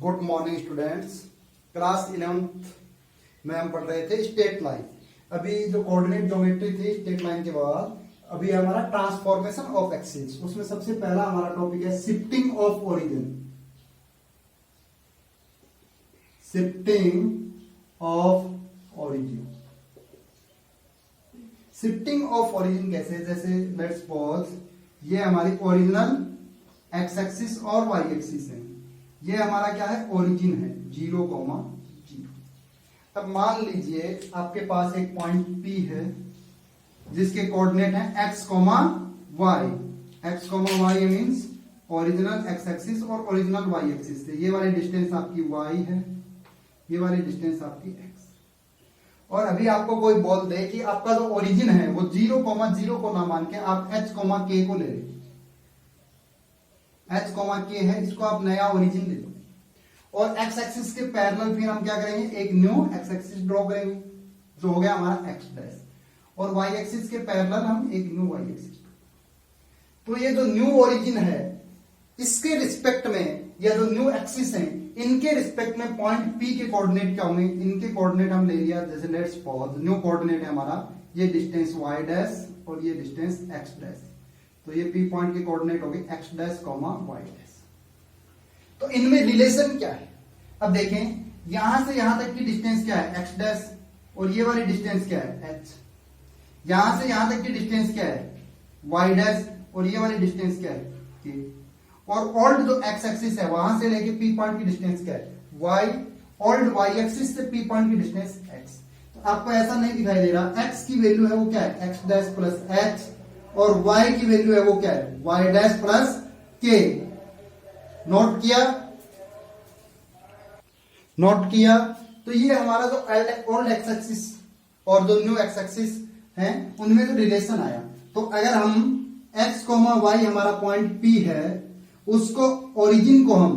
Good morning students. Class 11th में हम पढ़ रहे थे स्ट्रेट लाइन। अभी जो कोऑर्डिनेट ज्योमेट्री थी स्ट्रेट लाइन के बाद अभी हमारा ट्रांसफॉर्मेशन ऑफ एक्सिस। उसमें सबसे पहला हमारा टॉपिक है shifting of origin. Shifting of origin. Shifting of origin कैसे? जैसे लेट्स सपोज ये हमारी ओरिजिनल एक्स एक्सिस और वाई एक्सिस है। ये हमारा क्या है? ओरिजिन है 0,0। अब मान लीजिए आपके पास एक पॉइंट P है जिसके कोऑर्डिनेट है x, y। x, y means original x axis और ओरिजिनल वाई एक्सिस से। ये वाली डिस्टेंस आपकी y है, ये वाली डिस्टेंस आपकी x। और अभी आपको कोई बोल दे कि आपका जो ओरिजिन है वो 0,0 को ना मान के आप h, k को ले लें। h, k है, इसको आप नया ओरिजिन ले लो और x एक्सिस के पैरेलल फिर हम क्या करेंगे? एक न्यू x एक्सिस ड्रॉ करेंगे जो हो गया हमारा x डैश, और y एक्सिस के पैरेलल हम एक न्यू y एक्सिस। तो ये जो न्यू ओरिजिन है इसके रिस्पेक्ट में, या जो न्यू एक्सिस है इनके रिस्पेक्ट में पॉइंट P के कोऑर्डिनेट क्या होंगे? इनके कोऑर्डिनेट हम ले लिया। जैसे लेट्स सपोज न्यू कोऑर्डिनेट है हमारा ये डिस्टेंस y डैश और ये डिस्टेंस x डैश। तो ये P पॉइंट के कोऑर्डिनेट हो गए x डैश, y डैश। तो इनमें रिलेशन क्या है? अब देखें, यहां से यहां तक की डिस्टेंस क्या है? x डैश, और ये वाली डिस्टेंस क्या है? h। यहां से यहां तक की डिस्टेंस क्या है? y डैश, और ये वाली डिस्टेंस क्या है? k। और ओल्ड जो x एक्सिस है वहां से लेके P पॉइंट की डिस्टेंस क्या है? y। ओल्ड y एक्सिस से P पॉइंट की डिस्टेंस x। तो आपको ऐसा नहीं दिखाई दे रहा, x की वैल्यू है वो क्या है? x डैश प्लस h, और y की वैल्यू है वो क्या है? y dash plus k। Note किया? नोट किया? तो ये हमारा जो ओल्ड एक्स एक्सिस और जो न्यू एक्स एक्सिस है उनमें जो रिलेशन आया। तो अगर हम x, y हमारा पॉइंट P है, उसको ओरिजिन को हम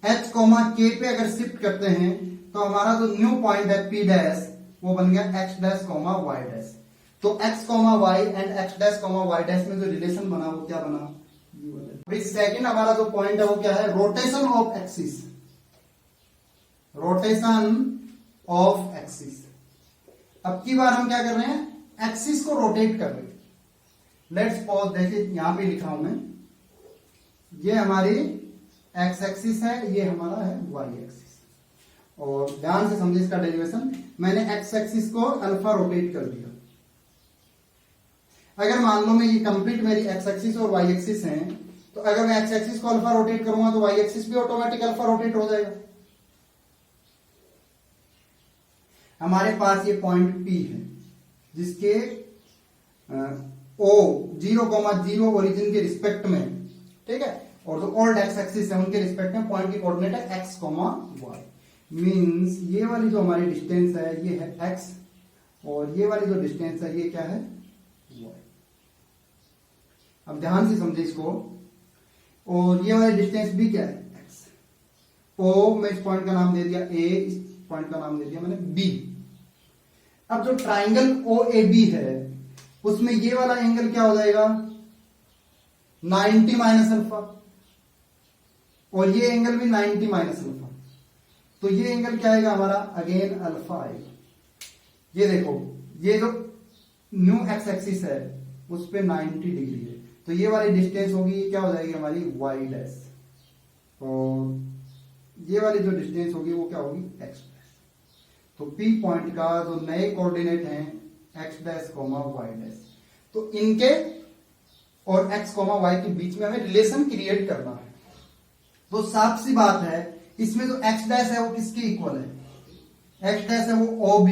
h, k पे अगर शिफ्ट करते हैं तो हमारा जो न्यू पॉइंट है P डैश वो बन गया x डैश, y डैश। तो x, y and x dash, y dash में जो रिलेशन बना वो क्या बना? अभी सेकंड हमारा जो पॉइंट है वो क्या है? Rotation of axis. Rotation of axis. अब की बार हम क्या कर रहे हैं? एक्सिस को रोटेट कर रहे हैं। लेट्स सपोज, देखिए यहां पे लिखा हूं मैं, ये हमारी एक्स एक्सिस है, ये हमारा है वाई एक्सिस। और ध्यान से समझिए इसका डेरिवेशन। मैंने एक्स एक्सिस को अल्फा रोटेट कर दिया। अगर मान लो मैं ये कंप्लीट मेरी एक्स एक्सिस और वाई एक्सिस है, तो अगर मैं एक्स एक्सिस को अल्फा रोटेट करूंगा तो वाई एक्सिस भी ऑटोमेटिक अल्फा रोटेट हो जाएगा। हमारे पास ये पॉइंट P है जिसके O 0,0 ओरिजिन के रिस्पेक्ट में, ठीक है, और जो ओल्ड एक्स एक्सिस है उनके रिस्पेक्ट में पॉइंट की कोऑर्डिनेट है x, y। मींस ये वाली जो हमारी डिस्टेंस है ये है x, और ये वाली जो डिस्टेंस है ये क्या है? y। अब ध्यान से समझे इसको। और ये वाली डिस्टेंस भी क्या है? x। O में इस पॉइंट का नाम दे दिया A, इस पॉइंट का नाम दे दिया मैंने B। अब जो ट्राइंगल OAB है उसमें ये वाला एंगल क्या हो जाएगा? 90 माइनस अल्फा, और ये एंगल भी 90 माइनस अल्फा। तो ये एंगल क्या आएगा हमारा? अगेन अल्फा आएगा। ये देखो, ये जो न्यू एक्स एक्सिस है उस पे 90 डिग्री है, तो ये वाली डिस्टेंस होगी क्या हो जाएगी हमारी? y डैश, और ये वाली जो डिस्टेंस होगी वो क्या होगी? x dash. तो P पॉइंट का जो नए कोऑर्डिनेट हैं x डैश, y डैश, तो इनके और x, y के बीच में हमें रिलेशन क्रिएट करना है। तो साफ सी बात है, इसमें जो x डैश है वो किसके इक्वल है? x डैश है वो OB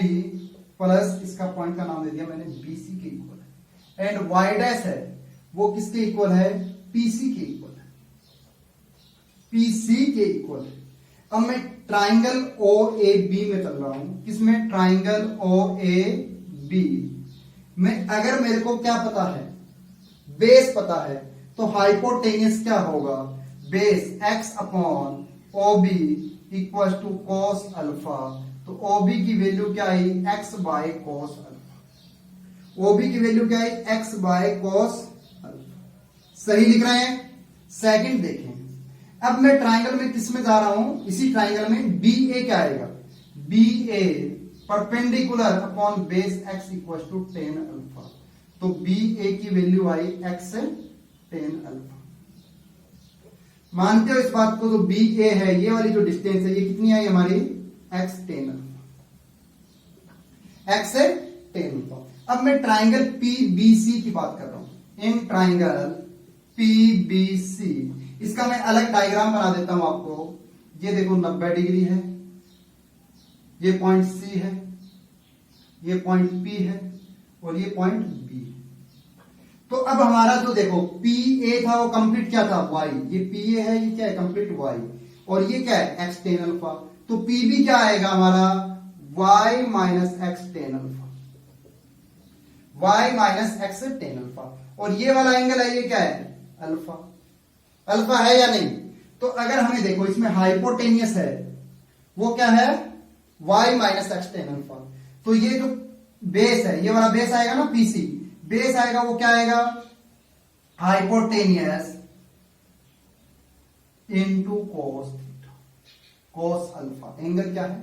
प्लस इसका पॉइंट का नाम दे दिया मैंने BC के इक्वल है, एंड y डैश है वो किसके इक्वल है? PC के इक्वल है, PC के इक्वल है। अब मैं ट्राइंगल OAB में चल रहा हूं। किसमें? ट्राइंगल OAB में अगर मेरे को क्या पता है? बेस पता है, तो हाइपोटेन्यूस क्या होगा? Base x upon OB equal to cos alpha. तो OB की वैल्यू क्या आई? x by cos alpha. OB की वैल्यू क्या आई? x by cos alpha. सही लिख रहे हैं? सेकंड देखें, अब मैं ट्राइंगल में किस में जा रहा हूं, इसी ट्राइंगल में बी ए क्या आएगा, B A perpendicular upon base X equal to tan alpha. तो बी ए की वैल्यू आई एक्स टेन अल्फा। मानते हो इस बात को, तो बी ए है, ये वाली जो डिस्टेंस है ये कितनी आई हमारी, x tan alpha, x tan alpha. अब मैं ट्राइंगल पी बी सी की बात कर रहा हूं। In triangle P B C, इसका मैं अलग डायग्राम बना देता हूं आपको। ये देखो 90 डिग्री है, ये पॉइंट सी है, ये पॉइंट पी है और ये पॉइंट बी है। तो अब हमारा जो देखो पी ए था वो कंप्लीट क्या था, वाई। ये पी ए है, ये क्या है, कंप्लीट वाई। और ये क्या है, एक्स टेन अल्फा। तो पी बी क्या आएगा हमारा, Y minus X tan alpha, Y minus X tan alpha. और ये वाला एंगल है, ये क्या है, अल्फा। अल्फा है या नहीं। तो अगर हमें देखो इसमें हाइपोटेनियस है, वो क्या है, Y minus X tan alpha. तो ये जो बेस है, ये वाला बेस आएगा ना पीसी, बेस आएगा वो क्या आएगा, hypotenuse into cos theta, cos alpha. Angle क्या है,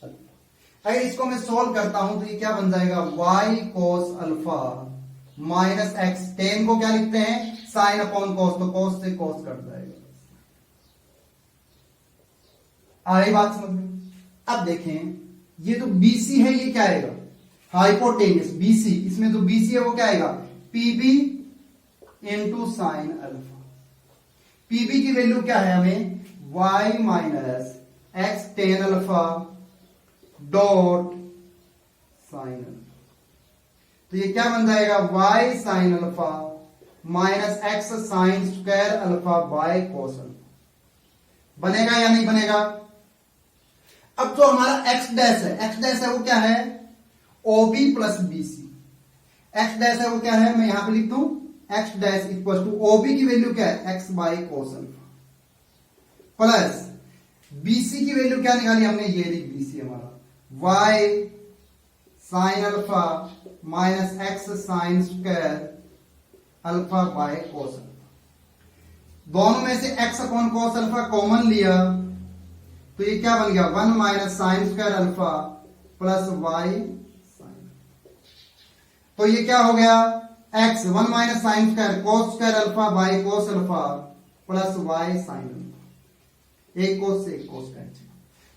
अल्फा। अगर इसको मैं सोल्व करता हूं तो ये क्या बन जाएगा, Y cos alpha minus X. Tan को क्या लिखते हैं, साइन अपॉन कोस, तो कोस से कोस कट जाएगा। आई बात समझ में। अब देखें ये जो बीसी है ये क्या आएगा, हाइपोटेनियस बीसी। इसमें जो बीसी है वो क्या आएगा, P B into sine alpha. P B की वैल्यू क्या है हमें, Y minus X tan alpha dot sine alpha. तो ये क्या बन जाएगा, Y sine alpha minus X sine square alpha by cos alpha. बनेगा या नहीं बनेगा। अब जो हमारा एक्स डैश है, एक्स डैश है वो क्या है, O B plus B C. X dash है वो क्या है, मैं यहां पे लिखता हूं, X dash equal to O B की वैल्यू क्या है, X by cos alpha plus B C की वैल्यू क्या निकाली हमने, ये रही बीसी हमारा, Y sine alpha minus X sine square alpha by cos alpha. दोनों में से X upon cos alpha common लिया तो ये क्या बन गया, 1 minus sine square alpha plus Y sine. तो ये क्या हो गया, X 1 minus sine square cos square alpha by cos alpha plus Y sine alpha. एक कोस से एक कोस कैंसिल।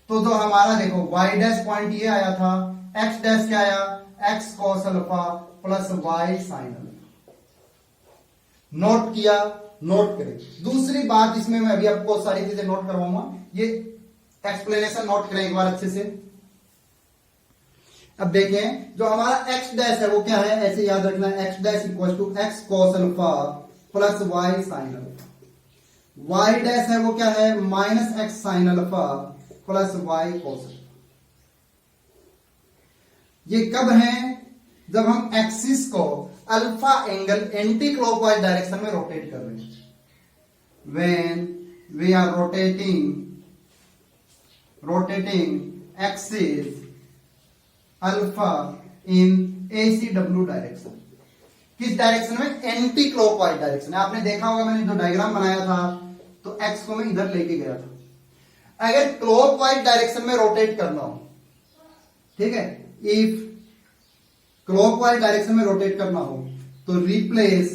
तो जो हमारा देखो वाई डैश पॉइंट ये आया था, एक्स डैश क्या आया, X cos alpha plus Y sine alpha. Note किया, नोट करें। दूसरी बात इसमें मैं अभी आपको सारी चीजें नोट करवाऊंगा, ये एक्सप्लेनेशन नोट करें एक बार अच्छे से। अब देखें जो हमारा एक्स डैश है वो क्या है, ऐसे याद रखना है, X dash equal to X cos alpha plus Y sine alpha. Y dash है वो क्या है, minus X sine alpha plus Y cos alpha. ये कब है, जब हम एक्सिस को alpha angle anti clockwise direction में रोटेट कर रहे हैं। When we are rotating axis alpha in ACW direction. किस डायरेक्शन में, एंटी क्लॉकवाइज डायरेक्शन। आपने देखा होगा मैंने जो डायग्राम बनाया था तो एक्स को मैं इधर लेके गया था। अगर क्लॉकवाइज डायरेक्शन में रोटेट करना हो, ठीक है, इफ क्लॉकवाइज डायरेक्शन में रोटेट करना हो तो replace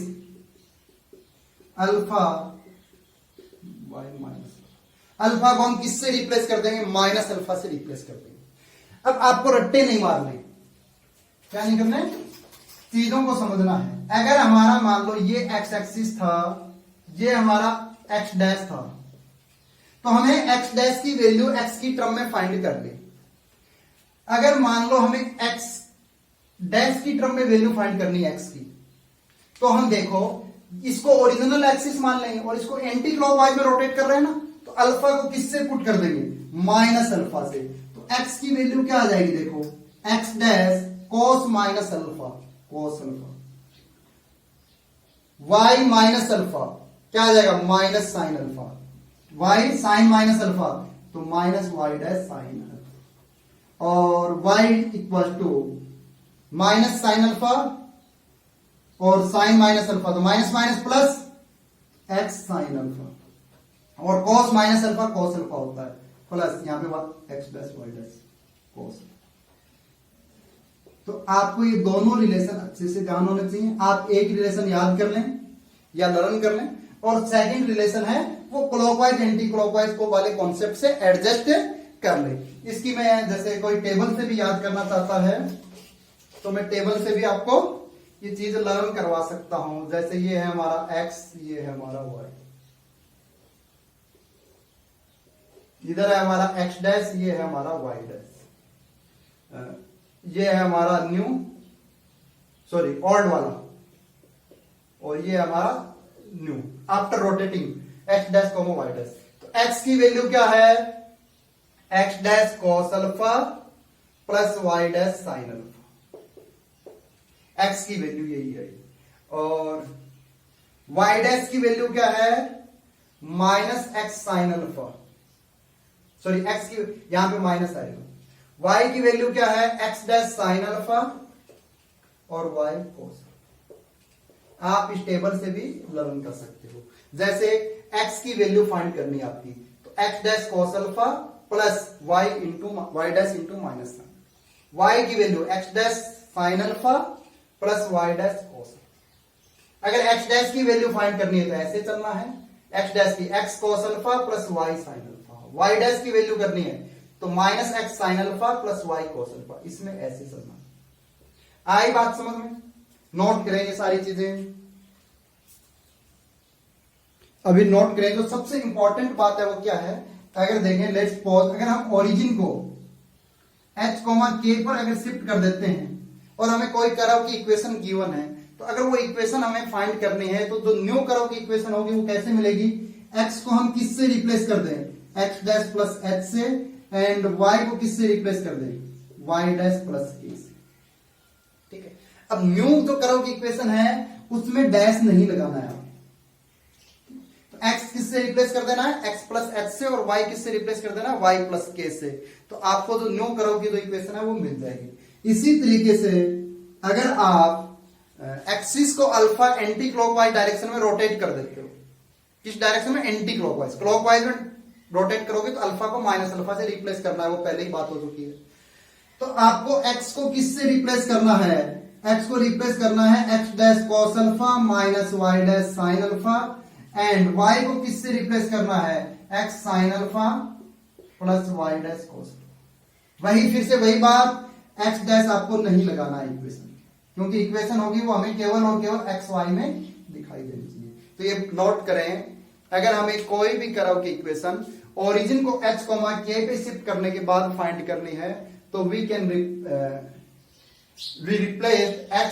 alpha by minus. Alpha को हम किससे रिप्लेस कर देंगे, माइनस अल्फा से रिप्लेस कर देंगे। अब आपको रट्टे नहीं मारने, क्या नहीं करना है, चीजों को समझना है। अगर हमारा मान लो ये एक्स एक्सिस था, ये हमारा एक्स डैश था, तो हमें एक्स डैश की वैल्यू एक्स की टर्म में फाइंड कर ले। अगर मान लो हमें एक्स डैश की टर्म में वैल्यू फाइंड करनी है एक्स की, तो हम देखो इसको ओरिजिनल एक्सिस मान लेंगे और इसको एंटी क्लॉकवाइज में रोटेट कर रहे हैं ना, तो अल्फा को किससे पुट कर देंगे, माइनस अल्फा से। तो एक्स की वैल्यू क्या आ जाएगी, देखो x dash cos minus alpha, cos alpha, Y minus alpha क्या आ जाएगा, minus sine alpha, y sine minus alpha तो minus y dash sine alpha, और y equal to minus sine alpha और साइन माइनस अल्फा तो minus minus plus x sine alpha. और cos minus alpha cos alpha होता है, plus यहाँ पे x dash y dash cos। तो आपको ये दोनों रिलेशन अच्छे से ध्यान होने चाहिए। आप एक रिलेशन याद कर लें या लर्न कर लें, और सेकंड रिलेशन है वो क्लॉकवाइज एंटी क्लॉकवाइज को वाले कॉन्सेप्ट से एडजस्ट कर ले। इसकी मैं जैसे कोई टेबल से भी याद करना चाहता है तो मैं टेबल से भी आपको ये चीज लर्न करवा सकता हूं। जैसे ये है हमारा x, ये है हमारा y, इधर है हमारा x डैश, ये है हमारा y डैश, ये है हमारा न्यू सॉरी ओल्ड वाला, और ये हमारा new after rotating x dash comma y dash. तो x की वैल्यू क्या है, x dash cos alpha plus y dash sine alpha, x की वैल्यू यही है। और y डैश की वैल्यू क्या है, minus x sine alpha, sorry x की यहां पे माइनस आएगा। y की वैल्यू क्या है, x डैश साइन अल्फा और y cos। आप इस टेबल से भी लर्न कर सकते हो। जैसे x की वैल्यू फाइंड करनी है आपकी, तो x dash cos alpha plus y dash into minus sine. y की value x dash sine alpha plus y dash cos। अगर x डैश की वैल्यू फाइंड करनी है तो ऐसे चलना है, x डैश की x cos alpha plus y sine alpha. y dash की वैल्यू करनी है तो minus x sine alpha plus y cos alpha, इसमें ऐसे चलना। आई बात समझ में? नोट करें ये सारी चीजें, अभी नोट करें। तो सबसे इंपॉर्टेंट बात है वो क्या है, अगर देखें लेट्स पॉज, अगर हम ओरिजिन को h k पर अगर शिफ्ट कर देते हैं और हमें कोई कर्व की इक्वेशन गिवन है, तो अगर वो इक्वेशन हमें फाइंड करनी है तो जो न्यू कर्व की इक्वेशन होगी वो कैसे मिलेगी, x को हम किससे रिप्लेस कर दें, x डैश प्लस h से, एंड y को किससे रिप्लेस कर दें, y डैश प्लस k से। ठीक है, अब न्यू जो कर्व की इक्वेशन है उसमें डैश नहीं लगाना है, तो x किससे रिप्लेस कर देना है, x प्लस h से, और y किससे रिप्लेस कर देना है, y प्लस k से। तो आपको जो न्यू कर्व की जो इक्वेशन है वो मिल जाएगी। इसी तरीके से अगर आप एक्सिस को अल्फा एंटी क्लॉकवाइज डायरेक्शन में रोटेट कर देते हो, किस डायरेक्शन में, एंटी क्लॉकवाइज, क्लॉकवाइज में रोटेट करोगे तो अल्फा को माइनस अल्फा से रिप्लेस करना है, वो पहले ही बात हो चुकी है। तो आपको x को किससे रिप्लेस करना है, x को रिप्लेस करना है x dash cos alpha minus y dash sine alpha, and y को किससे रिप्लेस करना है, x sine alpha plus y dash cos। वही फिर से वही बात, x डैश आपको नहीं लगाना है इक्वेशन, क्योंकि इक्वेशन होगी वो हमें केवल और केवल x y में दिखाई देनी चाहिए। तो ये नोट करें, अगर हमें कोई भी कर्व की इक्वेशन ओरिजिन को h k पे शिफ्ट करने के बाद फाइंड करनी है तो we can replace x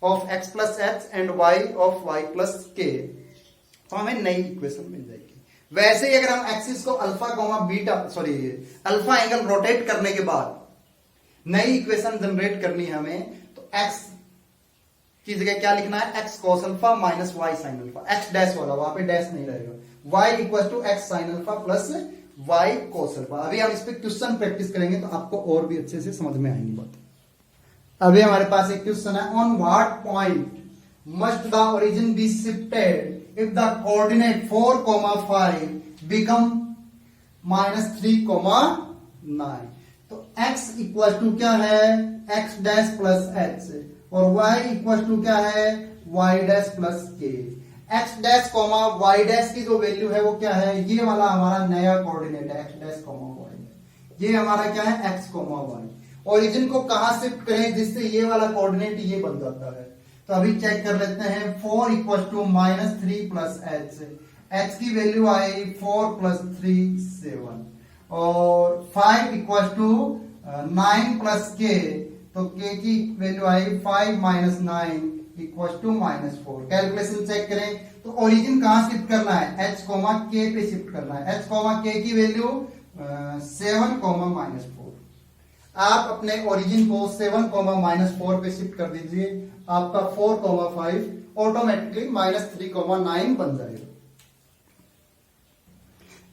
of x plus h and y of y plus k, तो हमें नई इक्वेशन मिल जाएगी। वैसे ही अगर हम एक्सिस को alpha beta sorry alpha angle rotate करने के बाद नई इक्वेशन जनरेट करनी है हमें, तो x की जगह क्या लिखना है, x cos alpha minus y sine alpha, x dash वाला, वहां पे डैश नहीं रहेगा, y equal to x sine alpha plus y cos alpha. अभी हम इस पे क्वेश्चन प्रैक्टिस करेंगे तो आपको और भी अच्छे से समझ में आएंगी बात। अभी हमारे पास एक क्वेश्चन है, on what point must the origin be shifted if the coordinate 4,5 become -3,9। तो x इक्वल टू क्या है, x डैश प्लस h, और y इक्वल टू क्या है, y dash plus k। x dash comma y dash की जो value है वो क्या है, ये वाला हमारा नया कोऑर्डिनेट है, x डैश कॉमा y। ये हमारा क्या है, x कॉमा y। ओरिजिन को कहां शिफ्ट करें जिससे ये वाला कोऑर्डिनेट ये बन जाता है, तो अभी चेक कर लेते हैं। 4 equal to -3 plus h, h की वैल्यू आई 4 प्लस 3 7, और 5 इक्वल टू 9 प्लस k, तो k की वैल्यू आई 5 minus 9 equal to -4। Calculation check करें तो ओरिजिन कहां शिफ्ट करना है, h k पे शिफ्ट करना है। h k की वैल्यू 7 -4। आप अपने ओरिजिन को 7 -4 पे शिफ्ट कर दीजिए, आपका 4,5 ऑटोमेटिकली -3,9 बन जाएगा।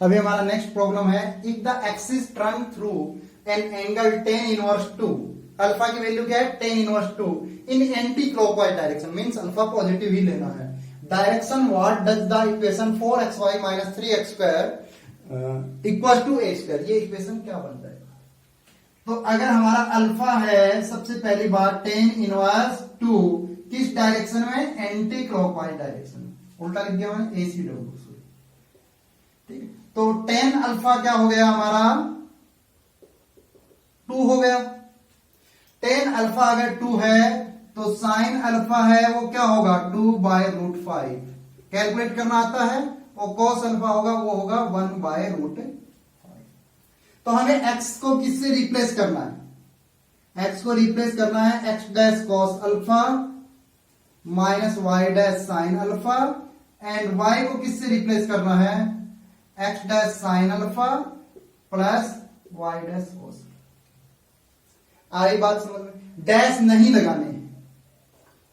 अभी हमारा नेक्स्ट प्रॉब्लम है, if the axis turn through an angle tan inverse 2, alpha की वैल्यू क्या है, tan inverse 2 in anti clockwise direction, means alpha positive ही लेना है, direction what does the equation 4xy minus 3x² equal to a square, ये equation क्या बन जाएगा? तो अगर हमारा अल्फा है, सबसे पहली बात tan इनवर्स 2 किस डायरेक्शन में? एंटी क्लॉकवाइज डायरेक्शन में, उल्टा लिख दिया मैंने ACW, ठीक है। तो tan अल्फा क्या हो गया हमारा? 2 हो गया। tan अल्फा अगर 2 है तो साइन अल्फा है वो क्या होगा? 2/√5 कैलकुलेट करना आता है, और cos अल्फा होगा वो होगा 1/√5। तो हमें x को किससे रिप्लेस करना है? x को रिप्लेस करना है x dash cos alpha minus y dash sine alpha, and y को किससे रिप्लेस करना है? x dash sine alpha plus y dash cos। आई बात समझ में? डैश नहीं लगाने हैं,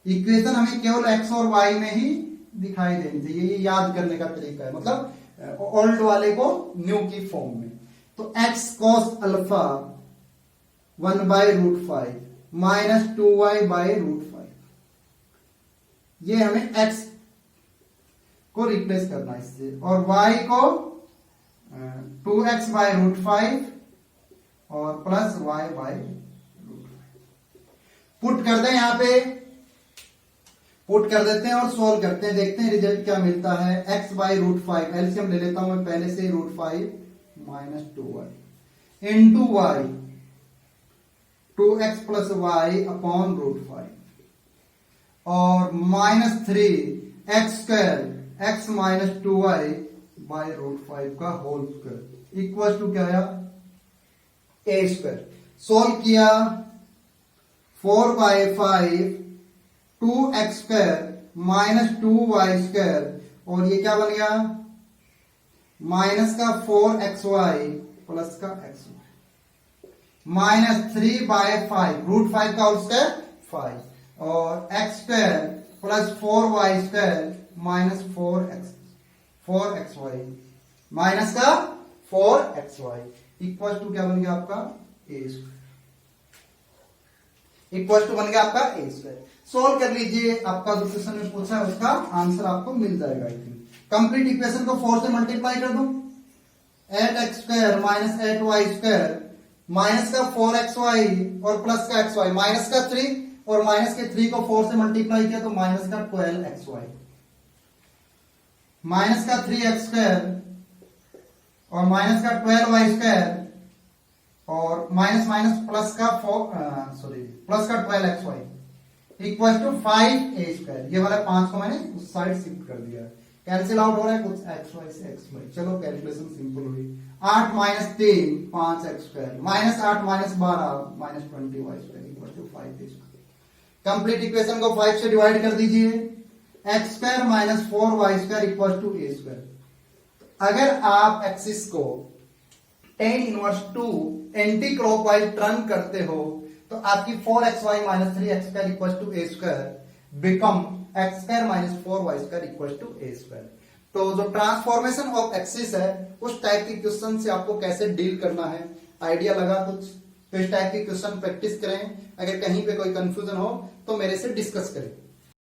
इक्वेशन हमें केवल x और y में ही दिखाई देनी चाहिए, ये याद करने का तरीका है, मतलब ओल्ड वाले को न्यू की फॉर्म में। तो x cos alpha 1/√5 minus 2y/√5, ये हमें x को रिप्लेस करना है इससे, और y को 2x/√5 और प्लस y/√5 पुट कर दें, यहां पे पुट कर देते हैं और सोल्व करते हैं, देखते हैं रिजल्ट क्या मिलता है। x/√5 एलसीएम ले लेता हूं मैं पहले से, √5 minus 2y into y 2x plus y upon √5 और minus 3x² x minus 2y/√5 का होल स्क्वायर इक्वल टू क्या आया? a²। सोल्व किया 4/5 2x² माइनस 2y² और ये क्या बन गया? माइनस का 4xy प्लस का xy माइनस 3/5 √5 का होल स्क्वायर 5 और x² plus 4y² minus 4xy minus का 4xy इक्वल टू क्या बन गया आपका? a² इक्वल टू बन गया आपका a²। सोल्व कर लीजिए, आपका जो क्वेश्चन में पूछा है उसका आंसर आपको मिल जाएगा। आई थिंक कंप्लीट इक्वेशन को 4 से मल्टीप्लाई कर दो, 8x² माइनस 8y² माइनस का 4xy और प्लस का xy माइनस का 3 और माइनस के 3 को 4 से मल्टीप्लाई किया तो माइनस का 12xy माइनस का 3x² और माइनस का 12y² और माइनस माइनस प्लस का प्लस का 12xy इक्वल टू 5a²। ये वाला 5 को मैंने उस साइड शिफ्ट कर दिया, कैंसिल आउट हो रहा है कुछ xy से xy। चलो कैलकुलेशन सिंपल हुई, 8 minus 3 5x² minus 8 minus 12 minus 20y² equal to 5a²। Complete equation को 5 से डिवाइड कर दीजिए, x² minus 4y² equal to a²। अगर आप एक्सिस को tan inverse 2 anti clockwise turn करते हो तो आपकी 4xy minus 3x² equal to a² become x² minus 4y² equal to a²। तो जो ट्रांसफॉर्मेशन ऑफ एक्सिस है उस टाइप के क्वेश्चन से आपको कैसे डील करना है, आइडिया लगा कुछ? तो इस टाइप के क्वेश्चन प्रैक्टिस करें, अगर कहीं पे कोई कंफ्यूजन हो तो मेरे से डिस्कस करें।